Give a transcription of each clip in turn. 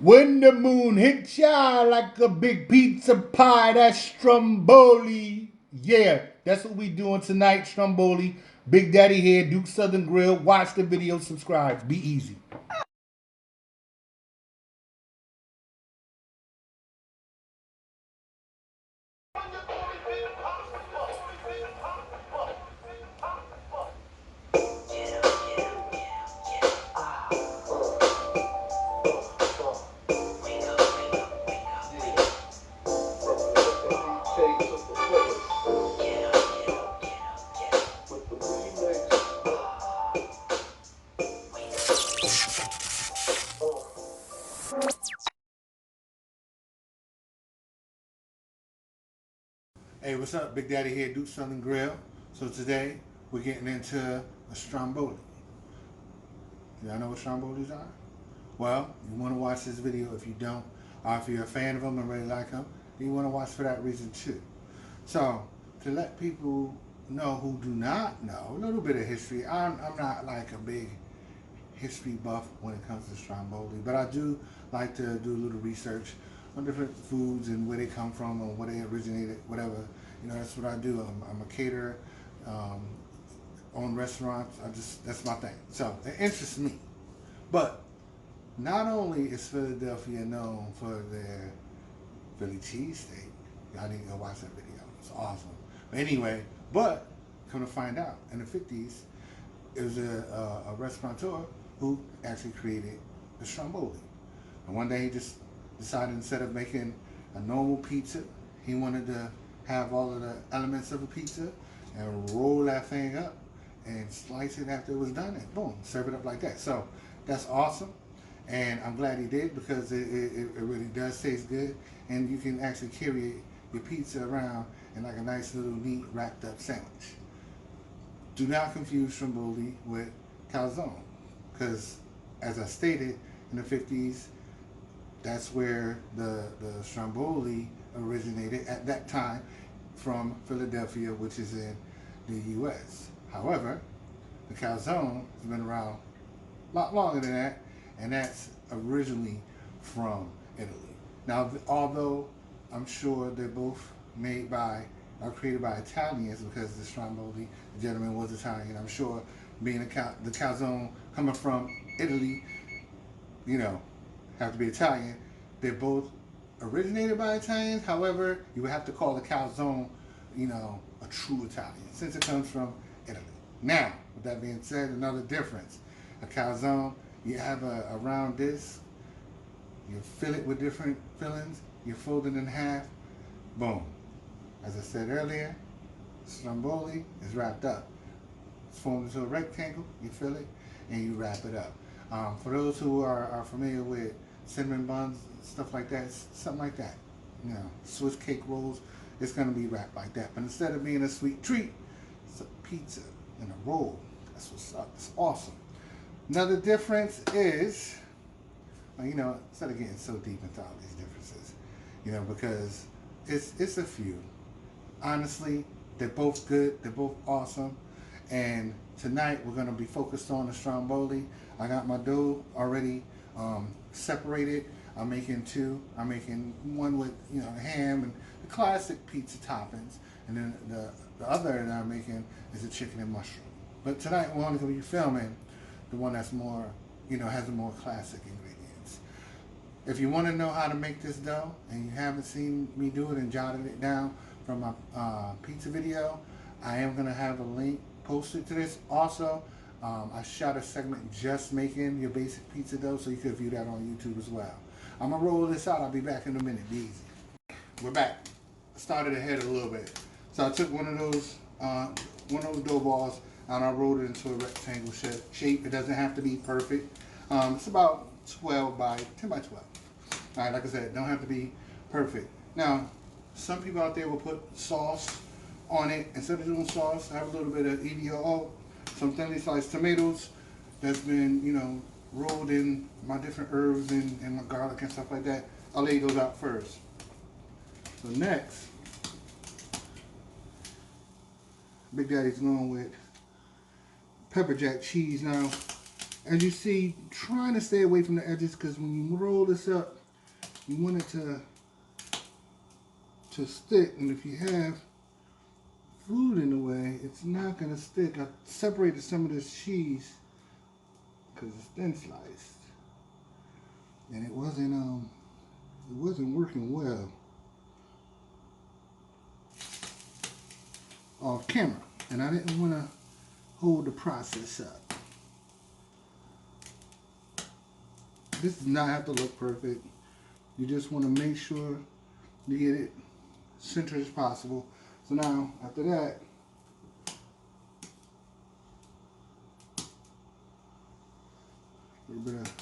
When the moon hits ya like a big pizza pie, that's stromboli. Yeah, that's what we doing tonight, stromboli. Big Daddy here, Duke Southern Grill. Watch the video, subscribe. Be easy. Hey, what's up? Big Daddy here, Duke Southern Grill. So today we're getting into a stromboli. Y'all know what strombolis are? Well, you want to watch this video. If you don't, or if you're a fan of them and really like them, then you want to watch for that reason too. So, to let people know who do not know a little bit of history, I'm not like a big history buff when it comes to stromboli, but I do like to do a little research on different foods and where they come from and where they originated, whatever. You know, that's what I do. I'm a caterer, um, own restaurants. That's my thing. So it interests me. But not only is Philadelphia known for their Philly cheesesteak, y'all need to go watch that video. It's awesome. But anyway, but come to find out, in the 50s, it was a restaurateur who actually created the stromboli. And one day he just decided, instead of making a normal pizza, he wanted to have all of the elements of a pizza and roll that thing up and slice it after it was done and boom, serve it up like that. So that's awesome. And I'm glad he did, because it really does taste good. And you can actually carry your pizza around in like a nice little neat wrapped up sandwich. Do not confuse stromboli with calzone, because as I stated, in the 50s, that's where the stromboli originated at that time, from Philadelphia, which is in the U.S. However, the calzone has been around a lot longer than that, and that's originally from Italy. Now, although I'm sure they're both made by or created by Italians, because the stromboli, the gentleman was Italian. I'm sure, being the calzone coming from Italy, you know, have to be Italian. They're both originated by Italians. However, you would have to call the calzone, a true Italian, since it comes from Italy. Now, with that being said, another difference. A calzone, you have a round disc, you fill it with different fillings, you fold it in half, boom. As I said earlier, stromboli is wrapped up. It's formed into a rectangle, you fill it, and you wrap it up. For those who are familiar with cinnamon buns, stuff like that, something like that. Swiss cake rolls, it's going to be wrapped like that. But instead of being a sweet treat, it's a pizza and a roll. That's what's up. It's awesome. Another difference is, instead of getting so deep into all these differences, because it's a few. Honestly, they're both good. They're both awesome. And tonight we're going to be focused on the stromboli. I got my dough already separated. I'm making two. I'm making one with ham and the classic pizza toppings, and then the other that I'm making is a chicken and mushroom. But tonight we're only going to be filming the one that's more, has the more classic ingredients. If you want to know how to make this dough and you haven't seen me do it and jotted it down from my pizza video, I am going to have a link posted to this. Also, I shot a segment just making your basic pizza dough, so you can view that on YouTube as well. I'm going to roll this out. I'll be back in a minute. Be easy. We're back. I started ahead a little bit. So I took one of those dough balls and I rolled it into a rectangle shape. It doesn't have to be perfect. It's about 10 by 12. All right, like I said, don't have to be perfect. Now, some people out there will put sauce on it. Instead of doing sauce, I have a little bit of EVO, some thinly sliced tomatoes that's been, rolled in my different herbs and my garlic and stuff like that. I'll lay those out first. So next, Big Daddy's going with pepper jack cheese now. As you see, trying to stay away from the edges because when you roll this up, you want it to stick. And if you have food in the way, it's not going to stick. I separated some of this cheese because it's thin sliced, and it wasn't working well off camera, and I didn't want to hold the process up. This does not have to look perfect. You just want to make sure you get it centered as possible. So now, after that, a little bit of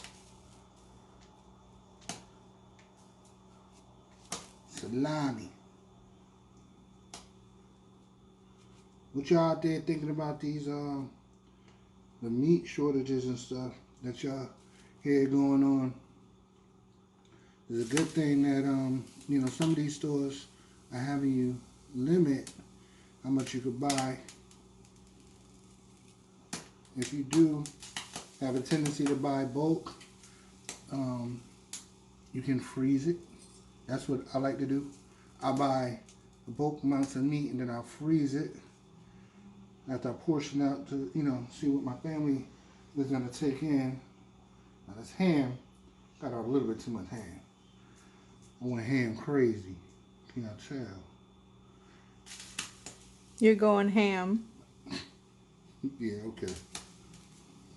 salami. What y'all out there thinking about these the meat shortages and stuff that y'all hear going on? It's a good thing that some of these stores are having you limit how much you could buy. If you do have a tendency to buy bulk, you can freeze it. That's what I like to do. I buy bulk amounts of meat and then I'll freeze it after I portion out to, see what my family is going to take in. Now this ham, got a little bit too much ham. I went ham crazy. Can y'all tell? You're going ham. Yeah, okay.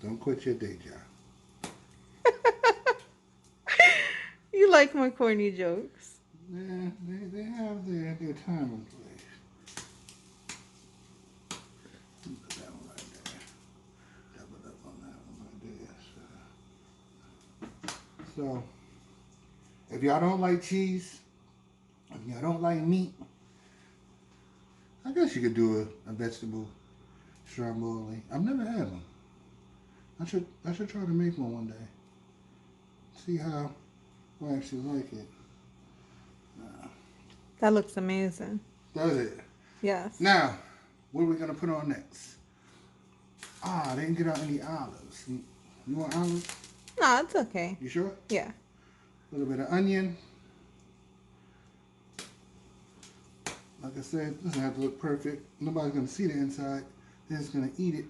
Don't quit your day job. You like my corny jokes. Yeah, they have their time and place. Put that one right there. Double up on that one right there. So, if y'all don't like cheese, if y'all don't like meat, I guess you could do a vegetable stromboli. I've never had one. I should try to make one day. See how I actually like it. That looks amazing. Does it? Yes. Now, what are we gonna put on next? I didn't get out any olives. You want olives? No, it's okay. You sure? Yeah. A little bit of onion. Like I said, it doesn't have to look perfect. Nobody's gonna see the inside. They're just gonna eat it.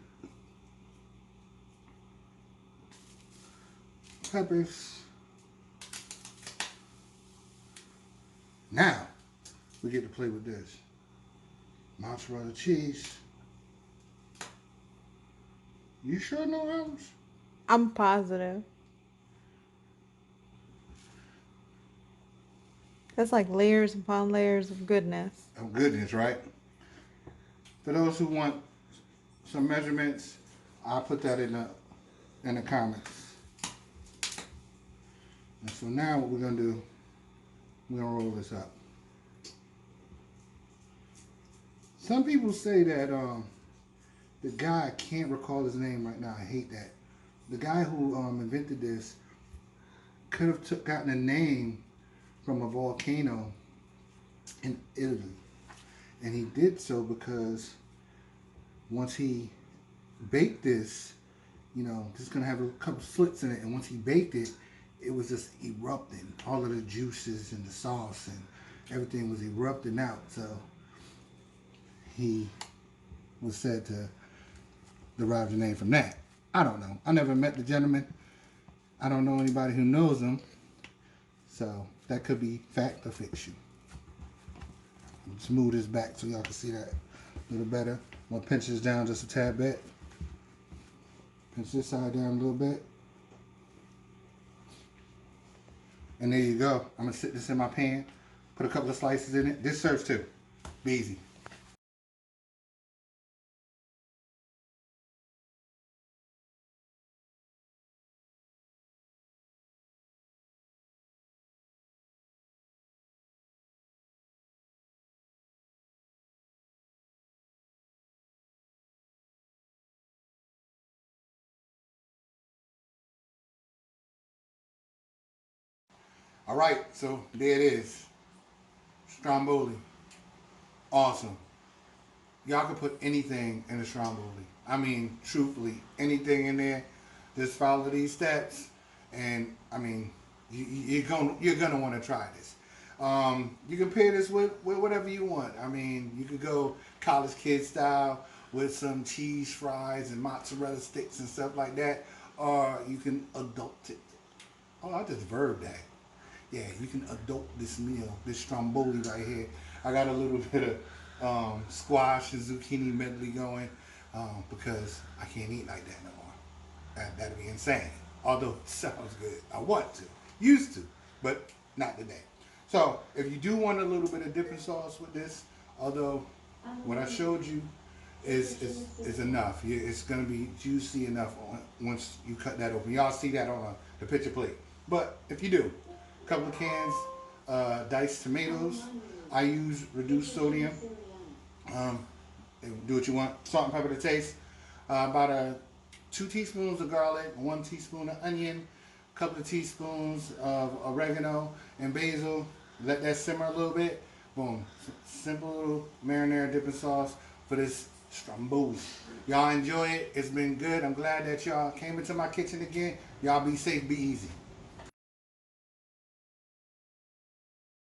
Peppers. Now, we get to play with this. Mozzarella cheese. You sure no olives? I'm positive. That's like layers upon layers of goodness. Oh goodness, right? For those who want some measurements, I'll put that in the comments. And so now what we're gonna do, we're gonna roll this up. Some people say that the guy, I can't recall his name right now. I hate that. The guy who invented this could have gotten a name from a volcano in Italy, and he did so because once he baked this, just gonna have a couple slits in it, and once he baked it, it was just erupting. All of the juices and the sauce and everything was erupting out. So he was said to derive the name from that. I don't know. I never met the gentleman. I don't know anybody who knows him. So that could be fact or fiction. Let's move this back so y'all can see that a little better. I'm gonna pinch this down just a tad bit. Pinch this side down a little bit. And there you go. I'm gonna sit this in my pan, put a couple of slices in it. This serves too. Be easy. All right, so there it is. Stromboli. Awesome. Y'all can put anything in a stromboli. I mean, truthfully, anything in there. Just follow these steps, and I mean, you're gonna want to try this. You can pair this with whatever you want. I mean, you could go college kid style with some cheese fries and mozzarella sticks and stuff like that, or you can adult it. Oh, I just verb that. Yeah, you can adult this meal, this stromboli right here. I got a little bit of squash and zucchini medley going because I can't eat like that no more. That'd be insane. Although it sounds good. I want to. Used to. But not today. So if you do want a little bit of dipping sauce with this, although what I showed you is enough. It's gonna be juicy enough once you cut that open. Y'all see that on the picture plate. But if you do, a couple of cans diced tomatoes. I use reduced sodium. Um, do what you want. Salt and pepper to taste. About 2 teaspoons of garlic, 1 teaspoon of onion, a couple of teaspoons of oregano and basil. Let that simmer a little bit. Boom. Simple little marinara dipping sauce for this stromboli. Y'all enjoy it. It's been good. I'm glad that y'all came into my kitchen again. Y'all be safe, be easy.